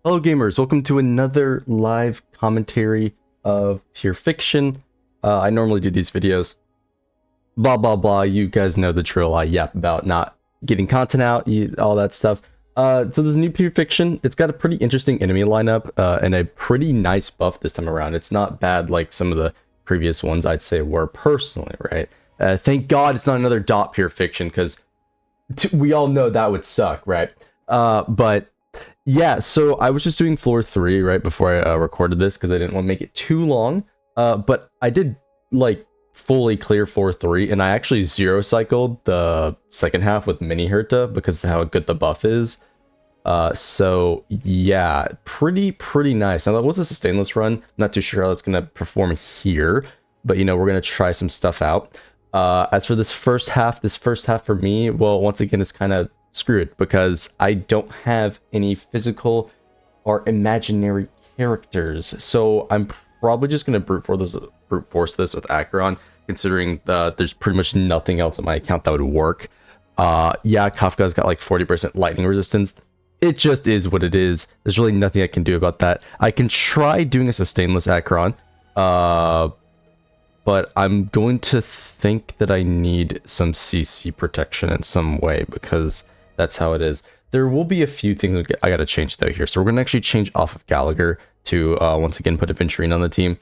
Hello gamers, welcome to another live commentary of Pure Fiction. I normally do these videos. Blah blah blah, you guys know the drill. I yap about not getting content out, all that stuff. So there's a new Pure Fiction. It's got a pretty interesting enemy lineup and a pretty nice buff this time around. It's not bad like some of the previous ones I'd say were personally, right? Thank God it's not another dot Pure Fiction, because we all know that would suck, right? But yeah, so I was just doing floor 3 right before I recorded this because I didn't want to make it too long. But I did like fully clear floor 3, and I actually zero cycled the second half with mini Herta because of how good the buff is. So yeah, pretty nice. Now that was a sustainless run. Not too sure how that's gonna perform here, but you know, we're gonna try some stuff out. As for this first half for me, well, once again, it's kind of screwed because I don't have any physical or imaginary characters. So I'm probably just gonna brute force this with Acheron, considering there's pretty much nothing else on my account that would work. Yeah, Kafka's got like 40% lightning resistance. It just is what it is. There's really nothing I can do about that. I can try doing a sustainless Acheron, but I'm going to think that I need some CC protection in some way because that's how it is. There will be a few things I gotta change though here. So we're gonna actually change off of Gallagher to once again put Aventurine on the team.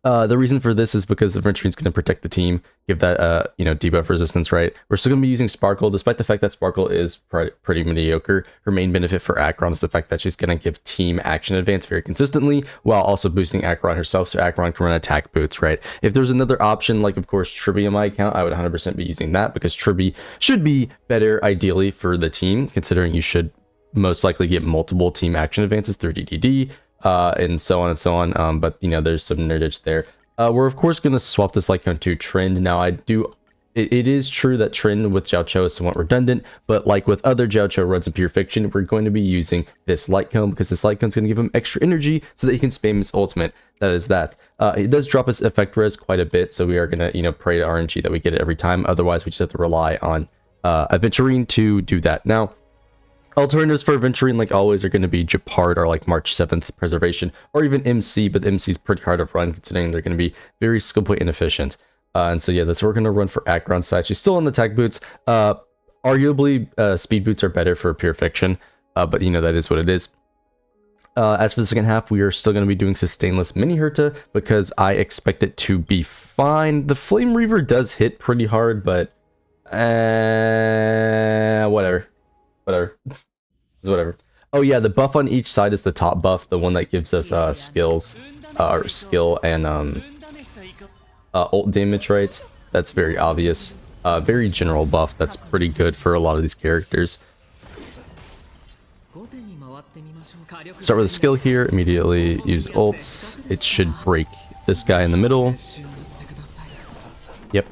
The reason for this is because Aventurine's going to protect the team, give that, you know, debuff resistance, right? We're still going to be using Sparkle, despite the fact that Sparkle is pretty mediocre. Her main benefit for Acheron is the fact that she's going to give team action advance very consistently, while also boosting Acheron herself, so Acheron can run attack boots, right? If there's another option, like, of course, Tribby on my account, I would 100% be using that, because Tribby should be better, ideally, for the team, considering you should most likely get multiple team action advances through DDD, and so on and so on, but you know, there's some nerdage there. We're of course going to swap this Light Cone to Trend. Now it is true that Trend with Jiao Cho is somewhat redundant, but like with other Jiao Cho runs in Pure Fiction, we're going to be using this Light Cone because this Light Cone is going to give him extra energy so that he can spam his ultimate. That is that. It does drop his effect res quite a bit, so we are going to, you know, pray to RNG that we get it every time. Otherwise, we just have to rely on Aventurine to do that. Now, alternatives for Aventurine, like always, are going to be Japard or like March 7th Preservation, or even MC, but MC is pretty hard to run considering they're going to be very skill point inefficient. And so yeah, that's what we're going to run for Acheron's side. She's still on the tech boots. Arguably, speed boots are better for Pure Fiction, but you know, that is what it is. As for the second half, we are still going to be doing sustainless mini Herta because I expect it to be fine. The Flame Reaver does hit pretty hard, but whatever. It's whatever. Oh yeah, the buff on each side is the top buff, the one that gives us skills, or skill and ult damage, right? That's very obvious. Very general buff that's pretty good for a lot of these characters. Start with a skill here, immediately use ults. It should break this guy in the middle. Yep.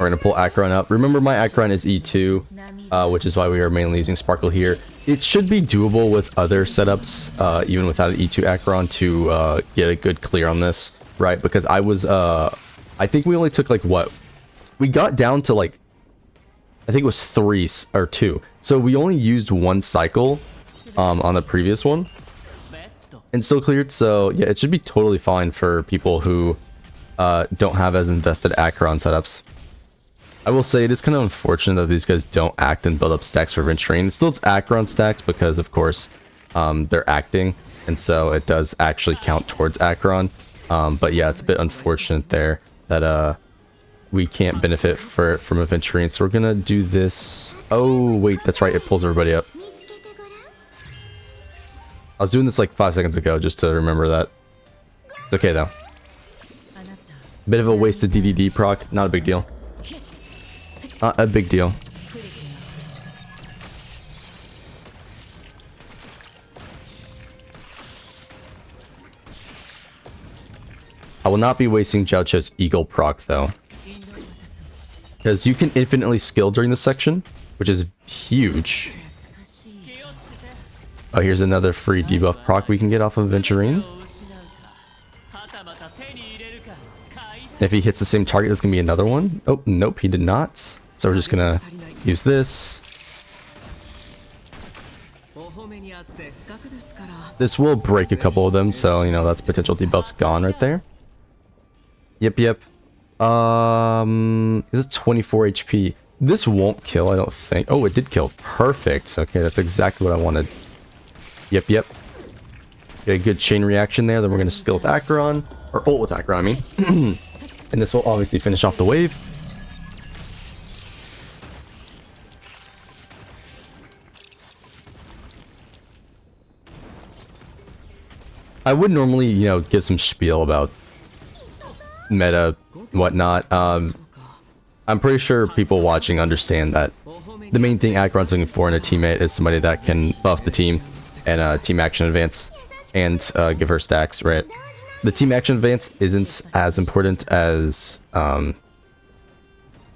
We're going to pull Acheron up. Remember, my Acheron is E2, which is why we are mainly using Sparkle here. It should be doable with other setups, even without an E2 Acheron, to get a good clear on this, right? Because I was, I think we only took like what? We got down to like, I think it was 3 or 2. So we only used 1 cycle on the previous one and still cleared. So yeah, it should be totally fine for people who don't have as invested Acheron setups. I will say it is kind of unfortunate that these guys don't act and build up stacks for Aventurine. Still, it's Acheron stacks because, of course, they're acting, and so it does actually count towards Acheron. But yeah, it's a bit unfortunate there that we can't benefit from Aventurine. So we're gonna do this. Oh wait, that's right. It pulls everybody up. I was doing this like 5 seconds ago just to remember that. It's okay though. Bit of a wasted DDD proc. Not a big deal. Not a big deal. I will not be wasting Jiao Cho's Eagle proc though, because you can infinitely skill during this section, which is huge. Oh, here's another free debuff proc we can get off of Aventurine. If he hits the same target, there's gonna be another one. Oh, nope, he did not. So we're just gonna use this. This will break a couple of them, so you know that's potential debuff's gone right there. Yep. This is 24 HP. This won't kill, I don't think. Oh, it did kill. Perfect. Okay, that's exactly what I wanted. Yep. Get a good chain reaction there. Then we're gonna skill with Acheron, or ult with Acheron, I mean. And this will obviously finish off the wave. I would normally, you know, give some spiel about meta, whatnot. I'm pretty sure people watching understand that the main thing Acheron's looking for in a teammate is somebody that can buff the team and team action advance and give her stacks, right? The team action advance isn't as important as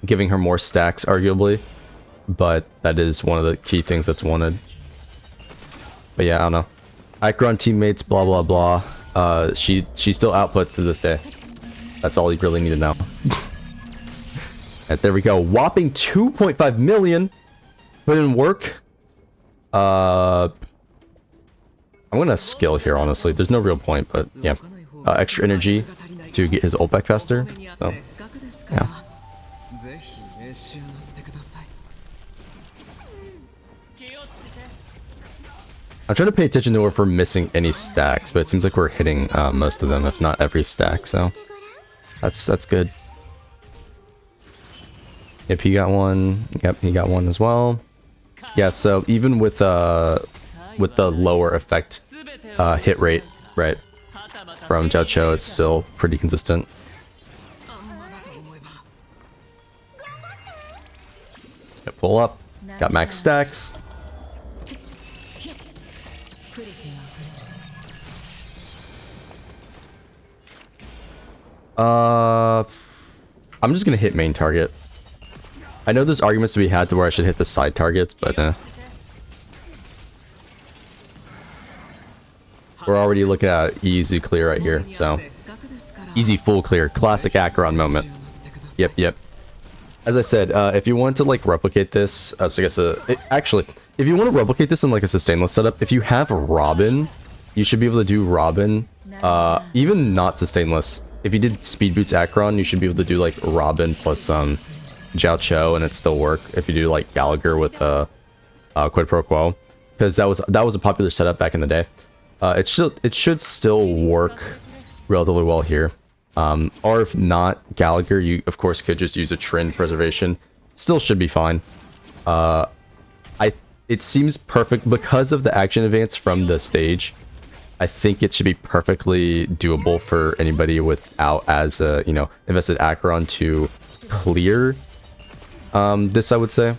giving her more stacks, arguably, but that is one of the key things that's wanted. But yeah, I don't know. Acheron teammates, blah blah blah. She still outputs to this day. That's all you really need to know. Right, there we go. Whopping 2.5 million. Put in work. I'm gonna skill here, honestly. There's no real point, but yeah. Extra energy to get his ult back faster. So, yeah. I'm trying to pay attention to if we're missing any stacks, but it seems like we're hitting most of them, if not every stack, so that's good. Yep, he got one. Yep, he got one as well. Yeah, so even with the lower effect hit rate, right, from Jiao Cho, it's still pretty consistent. Yep, pull up. Got max stacks. I'm just gonna hit main target. I know there's arguments to be had to where I should hit the side targets, but we're already looking at easy clear right here, so easy full clear, classic Acheron moment. Yep. As I said, if you want to like replicate this, so I guess actually, if you want to replicate this in like a sustainless setup, if you have Robin, you should be able to do Robin, even not sustainless. If you did speed boots Acheron, you should be able to do like Robin plus Jiao Cho, and it still work. If you do like Gallagher with Quid Pro Quo, because that was a popular setup back in the day. It should still work relatively well here. Or if not Gallagher, you of course could just use a trend preservation. Still should be fine. It seems perfect because of the action advance from the stage. I think it should be perfectly doable for anybody without as you know, invested Acheron to clear this, I would say.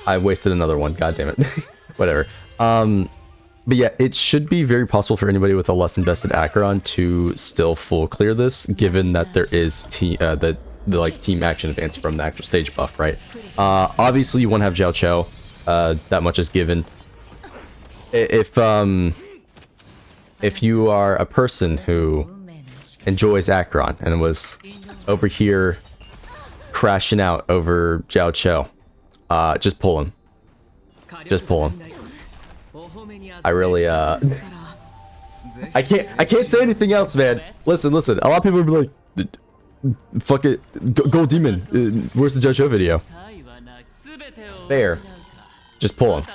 I wasted another one, god damn it. Whatever. But yeah, it should be very possible for anybody with a less invested Acheron to still full clear this, given that there is the like team action advance from the actual stage buff, right? Obviously you want to have Jiao Cho, that much is given. If you are a person who enjoys Acheron and was over here crashing out over Jiao Cho, just pull him. Just pull him. I really I can't say anything else, man. Listen. A lot of people will be like, fuck it, go demon. Where's the Jiao Cho video? There. Just pull him.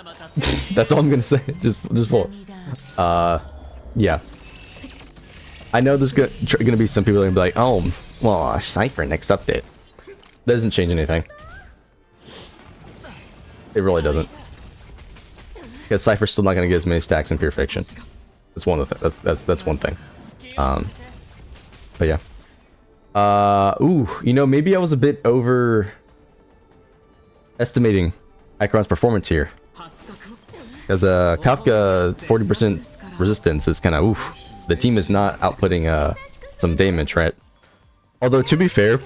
That's all I'm gonna say. Just pull him. Yeah. I know there's gonna be some people that are gonna be like, oh, well, Cypher next update. That doesn't change anything. It really doesn't. Because Cypher's still not gonna get as many stacks in Pure Fiction. That's one of the that's one thing. But yeah. Ooh, you know, maybe I was a bit overestimating Acheron's performance here. Because Kafka 40% resistance is kind of oof. The team is not outputting some damage, right? Although to be fair,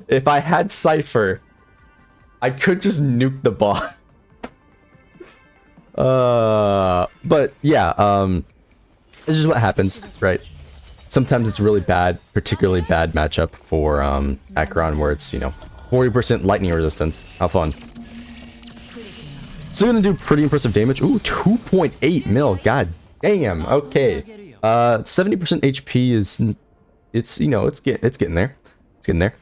if I had Cypher, I could just nuke the bot. But yeah, this is what happens, right? Sometimes it's really bad, particularly bad matchup for acheron, where it's, you know, 40% lightning resistance. How fun. Still gonna do pretty impressive damage. Ooh, 2.8 mil. God damn. Okay. 70% HP is, it's, you know, it's getting there. It's getting there.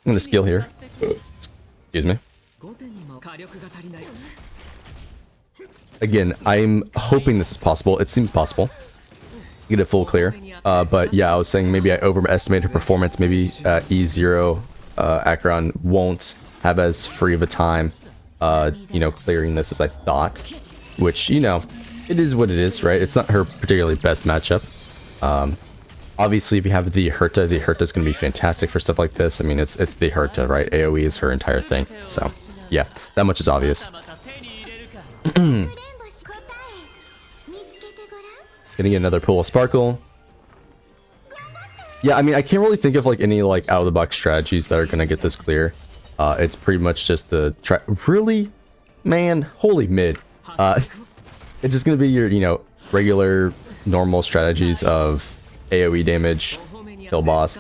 I'm gonna skill here. Excuse me. Again, I'm hoping this is possible. It seems possible. Get it full clear. But yeah, I was saying maybe I overestimated her performance. Maybe E0 acheron won't have as free of a time, you know, clearing this as I thought. Which, you know, it is what it is, right? It's not her particularly best matchup. Obviously, if you have the Herta is going to be fantastic for stuff like this. I mean, it's the Herta, right? AoE is her entire thing. So, yeah, that much is obvious. Gonna get another pool of sparkle. Yeah, I mean, I can't really think of like any like out of the box strategies that are gonna get this clear. It's pretty much just the really, man, holy mid. It's just gonna be your, you know, regular normal strategies of AoE damage, kill boss.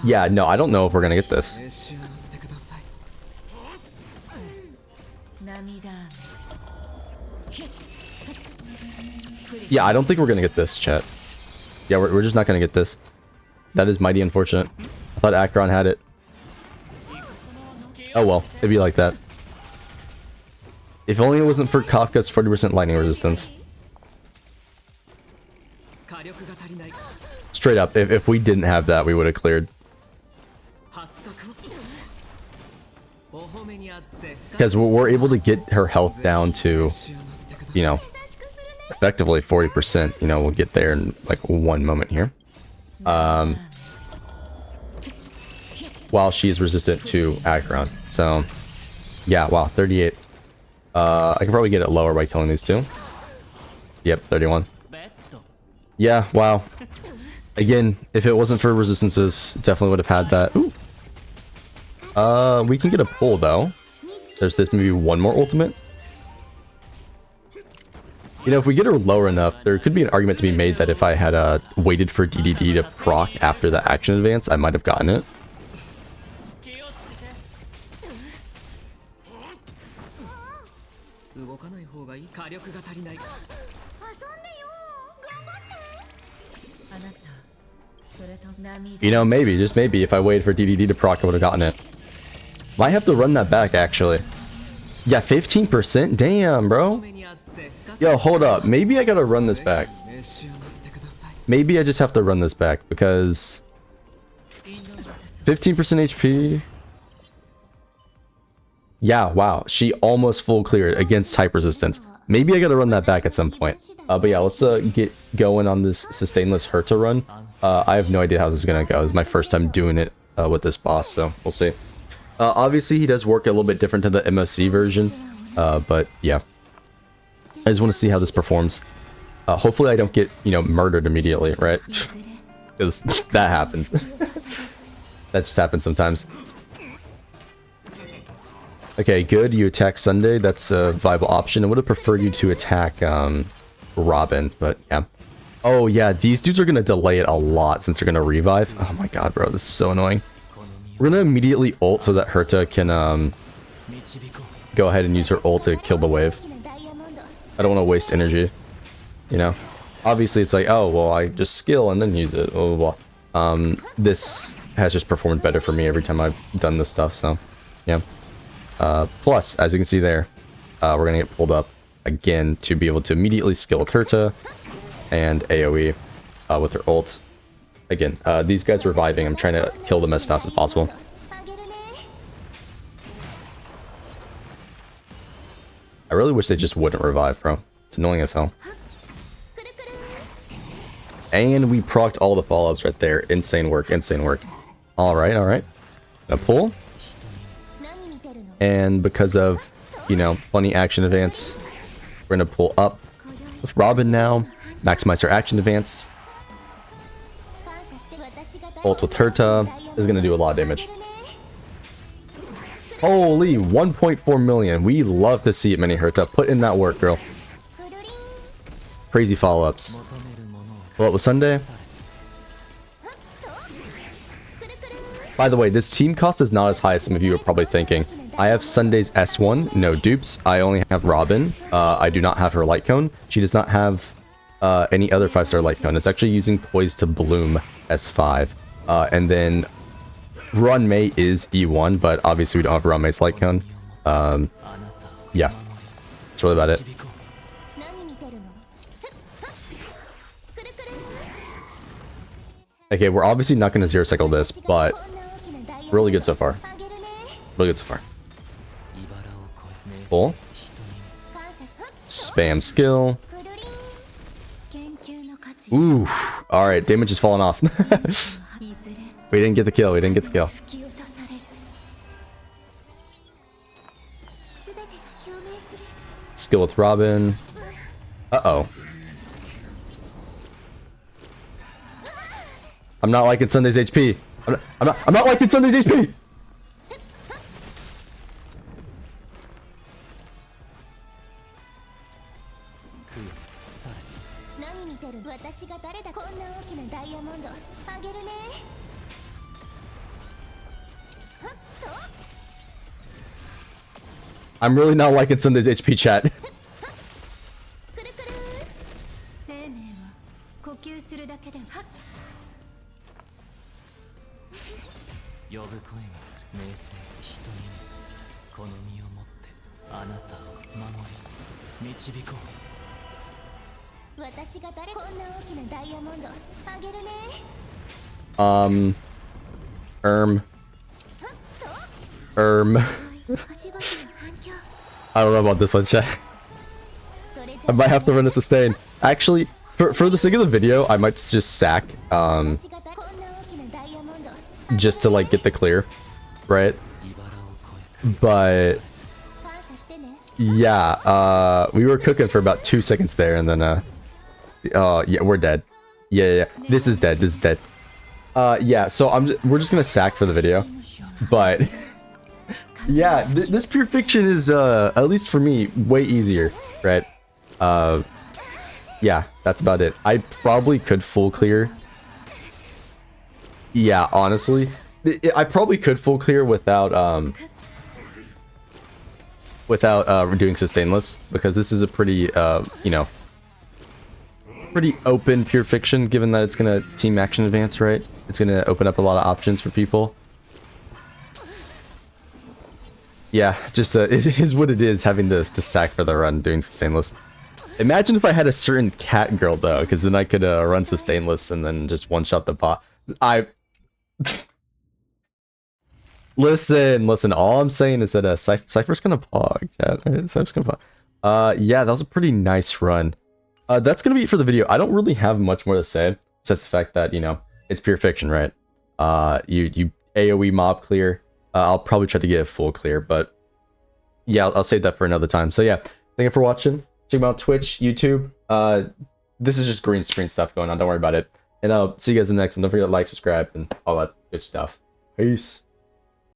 Yeah, no, I don't know if we're gonna get this. Yeah, I don't think we're gonna get this, chat. Yeah, we're just not gonna get this. That is mighty unfortunate. I thought acheron had it. Oh well, it'd be like that. If only it wasn't for Kafka's 40% lightning resistance. Straight up, if we didn't have that, we would have cleared. Because we're able to get her health down to, you know, effectively 40%. You know, we'll get there in like one moment here. While she's resistant to acheron. So, yeah, wow, 38. I can probably get it lower by killing these two. Yep, 31. Yeah, wow. Again, if it wasn't for resistances, definitely would have had that. Ooh. We can get a pull, though. There's this, maybe one more ultimate. You know, if we get her lower enough, there could be an argument to be made that if I had waited for DDD to proc after the action advance, I might have gotten it. You know, maybe, just maybe, if I waited for DDD to proc, I would have gotten it. Might have to run that back, actually. Yeah, 15%? Damn, bro. Yo, hold up. Maybe I gotta run this back. Maybe I just have to run this back, because 15% HP. Yeah, wow. She almost full cleared against type resistance. Maybe I gotta run that back at some point. But yeah, let's get going on this sustainless Herta run. I have no idea how this is gonna go. This is my first time doing it with this boss, so we'll see. Obviously, he does work a little bit different to the MOC version, but yeah. I just want to see how this performs. Hopefully I don't get, you know, murdered immediately, right? Because that happens. That just happens sometimes. Okay, good. You attack Sunday. That's a viable option. I would have preferred you to attack Robin, but yeah. Oh yeah, these dudes are going to delay it a lot since they're going to revive. Oh my god, bro. This is so annoying. We're going to immediately ult so that Herta can go ahead and use her ult to kill the wave. I don't want to waste energy, you know? Obviously, it's like, oh, well, I just skill and then use it, blah, blah, blah. This has just performed better for me every time I've done this stuff, so, yeah. Plus, as you can see there, we're going to get pulled up again to be able to immediately skill with Herta and AoE with her ult. Again, these guys reviving, I'm trying to kill them as fast as possible. I really wish they just wouldn't revive, bro. It's annoying as hell. And we procced all the follow-ups right there. Insane work, insane work. Alright, alright. Gonna pull. And because of, you know, funny action advance, we're gonna pull up with Robin now. Maximize her action advance. Ult with Herta is gonna do a lot of damage. Holy, 1.4 million. We love to see it, Mini Herta. Put in that work, girl. Crazy follow-ups. Pull up with Sunday. By the way, this team cost is not as high as some of you are probably thinking. I have Sunday's S1, no dupes. I only have Robin. I do not have her light cone. She does not have any other 5-star light cone. It's actually using Poise to Bloom S5. And then Run May is E1, but obviously we don't have Run May's light cone. Yeah, that's really about it. Okay, we're obviously not going to zero cycle this, but really good so far. Really good so far. Full. Spam skill. Ooh. Alright, damage is falling off. We didn't get the kill. We didn't get the kill. Skill with Robin. Uh-oh. I'm not liking Sunday's HP. I'm not liking Sunday's HP. I'm really not liking Sunday's HP, chat. I don't know about this one, chat. I might have to run a sustain. Actually, for the sake of the video, I might just sack, just to, like, get the clear, right? But, yeah, we were cooking for about 2 seconds there, and then, yeah, we're dead. Yeah, this is dead, this is dead. Yeah, so we're just gonna sack for the video, but... Yeah, this pure fiction is, at least for me, way easier, right? Yeah, that's about it. I probably could full clear. Yeah, honestly, I probably could full clear without doing sustainless, because this is a pretty, you know, pretty open pure fiction, given that it's gonna team action advance, right? It's gonna open up a lot of options for people. Yeah, just it is what it is, having this to sack for the run doing sustainless. Imagine if I had a certain cat girl though, because then I could run sustainless and then just one shot the bot. Listen. All I'm saying is that Cypher's gonna pog. Chat. Right? Cypher's gonna pog. Yeah, that was a pretty nice run. That's gonna be it for the video. I don't really have much more to say, just the fact that, you know, it's pure fiction, right? You AOE mob clear. I'll probably try to get a full clear, but yeah, I'll save that for another time. So yeah, thank you for watching. Check me out Twitch, YouTube. This is just green screen stuff going on. Don't worry about it. And I'll see you guys in the next one. Don't forget to like, subscribe, and all that good stuff. Peace.